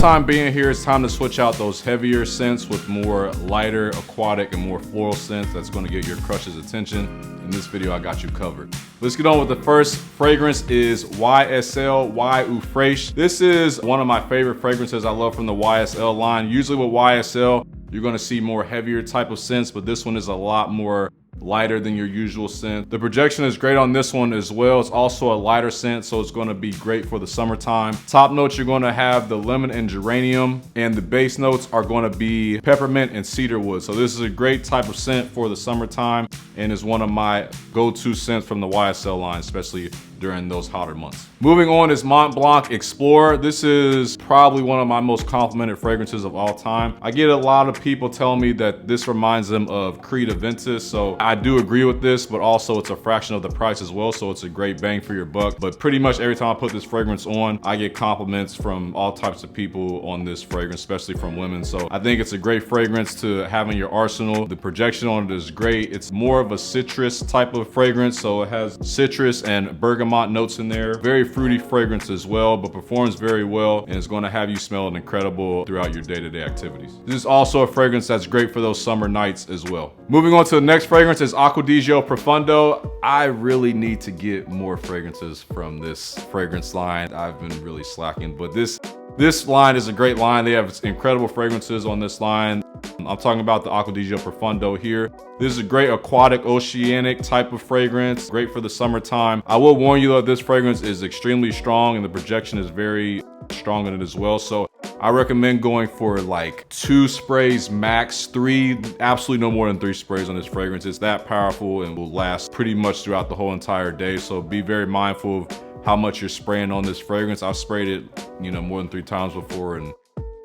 Summertime being here, it's time to switch out those heavier scents with more lighter, aquatic, and more floral scents that's gonna get your crush's attention. In this video, I got you covered. Let's get on with the first fragrance is YSL Y Eau Fraiche. This is one of my favorite fragrances I love from the YSL line. Usually with YSL, you're gonna see more heavier type of scents, but this one is a lot more lighter than your usual scent. The projection is great on this one as well. It's also a lighter scent, so it's gonna be great for the summertime. Top notes, you're gonna have the lemon and geranium, and the base notes are gonna be peppermint and cedarwood. So this is a great type of scent for the summertime, and is one of my go-to scents from the YSL line, especially during those hotter months. Moving on is Montblanc Explorer. This is probably one of my most complimented fragrances of all time. I get a lot of people telling me that this reminds them of Creed Aventus, so I do agree with this, but also it's a fraction of the price as well, so it's a great bang for your buck. But pretty much every time I put this fragrance on, I get compliments from all types of people on this fragrance, especially from women. So I think it's a great fragrance to have in your arsenal. The projection on it is great. It's more of a citrus type of fragrance, so it has citrus and bergamot notes in there. Very fruity fragrance as well, but performs very well and is going to have you smelling incredible throughout your day-to-day activities. This is also a fragrance that's great for those summer nights as well. Moving on to the next fragrance is Acqua Di Gio Profondo. I really need to get more fragrances from this fragrance line. I've been really slacking, but this line is a great line. They have incredible fragrances on this line. I'm talking about the Acqua Di Gio Profondo here. This is a great aquatic, oceanic type of fragrance, great for the summertime. I will warn you though, this fragrance is extremely strong and the projection is very strong in it as well. So I recommend going for like 2 sprays max, 3, absolutely no more than 3 sprays on this fragrance. It's that powerful and will last pretty much throughout the whole entire day. So be very mindful of how much you're spraying on this fragrance. I've sprayed it, more than 3 times before, and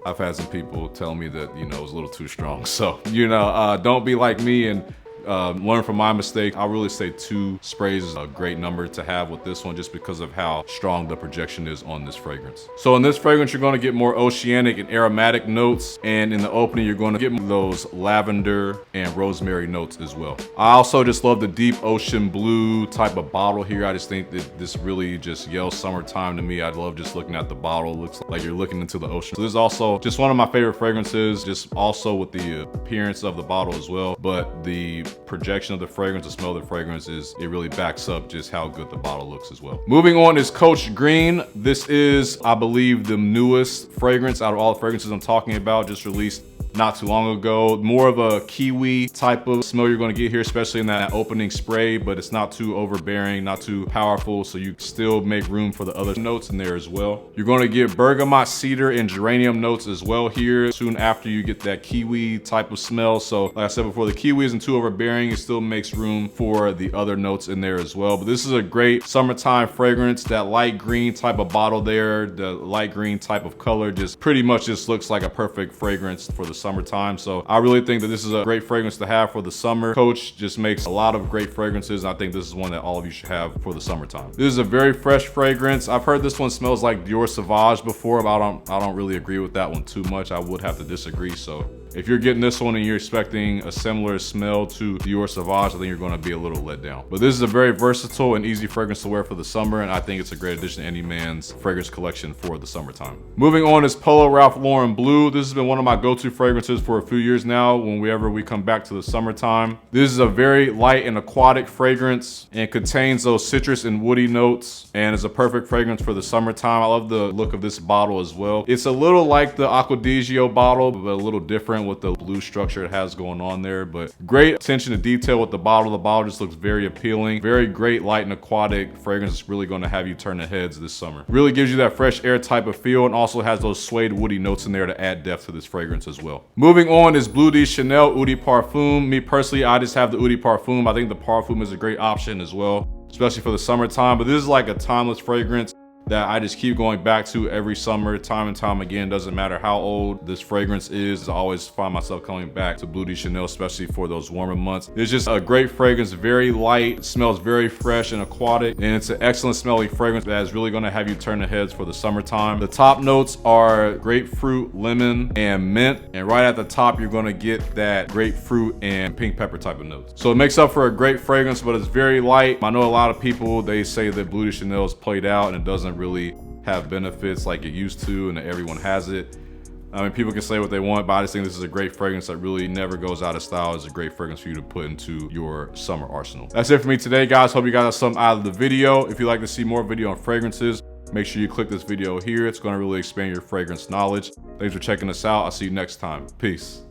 I've had some people tell me that, it was a little too strong. So, don't be like me and learn from my mistake. I really say 2 sprays is a great number to have with this one just because of how strong the projection is on this fragrance. So in this fragrance, you're gonna get more oceanic and aromatic notes. And in the opening, you're gonna get those lavender and rosemary notes as well. I also just love the deep ocean blue type of bottle here. I just think that this really just yells summertime to me. I love just looking at the bottle. It looks like you're looking into the ocean. So this is also just one of my favorite fragrances, just also with the appearance of the bottle as well. But the projection of the fragrance, the smell of the fragrance it really backs up just how good the bottle looks as well. Moving on is Coach Green. This is, I believe, the newest fragrance out of all the fragrances I'm talking about, just released not too long ago. More of a kiwi type of smell you're gonna get here, especially in that opening spray, but it's not too overbearing, not too powerful, so you still make room for the other notes in there as well. You're gonna get bergamot, cedar, and geranium notes as well here soon after you get that kiwi type of smell. So like I said before, the kiwi isn't too overbearing. It still makes room for the other notes in there as well. But this is a great summertime fragrance. That light green type of bottle there, the light green type of color just pretty much just looks like a perfect fragrance for the summertime. So I really think that this is a great fragrance to have for the summer. Coach just makes a lot of great fragrances, and I think this is one that all of you should have for the summertime. This is a very fresh fragrance. I've heard this one smells like Dior Sauvage before, but I don't really agree with that one too much. I would have to disagree. So if you're getting this one and you're expecting a similar smell to Dior Sauvage, I think you're gonna be a little let down. But this is a very versatile and easy fragrance to wear for the summer, and I think it's a great addition to any man's fragrance collection for the summertime. Moving on is Polo Ralph Lauren Blue. This has been one of my go-to fragrances for a few years now whenever we come back to the summertime. This is a very light and aquatic fragrance and contains those citrus and woody notes, and is a perfect fragrance for the summertime. I love the look of this bottle as well. It's a little like the Acqua Di Gio bottle, but a little different with the blue structure it has going on there. But great attention to detail with the bottle. The bottle just looks very appealing. Very great light and aquatic fragrance. It's really going to have you turn the heads this summer. Really gives you that fresh air type of feel, and also has those suede woody notes in there to add depth to this fragrance as well. Moving on is Bleu De Chanel Eau de Parfum. Me personally, I just have the Eau de Parfum. I think the Parfum is a great option as well, especially for the summertime. But this is like a timeless fragrance that I just keep going back to every summer, time and time again. Doesn't matter how old this fragrance is, I always find myself coming back to Bleu de Chanel, especially for those warmer months. It's just a great fragrance, very light, smells very fresh and aquatic, and it's an excellent smelling fragrance that is really gonna have you turn the heads for the summertime. The top notes are grapefruit, lemon, and mint, and right at the top, you're gonna get that grapefruit and pink pepper type of notes. So it makes up for a great fragrance, but it's very light. I know a lot of people, they say that Bleu de Chanel is played out and it doesn't really have benefits like it used to and that everyone has it. I mean, people can say what they want, but I just think this is a great fragrance that really never goes out of style. It's a great fragrance for you to put into your summer arsenal. That's it for me today, guys. Hope you guys got something out of the video. If you'd like to see more video on fragrances, make sure you click this video here. It's going to really expand your fragrance knowledge. Thanks for checking us out. I'll see you next time. Peace.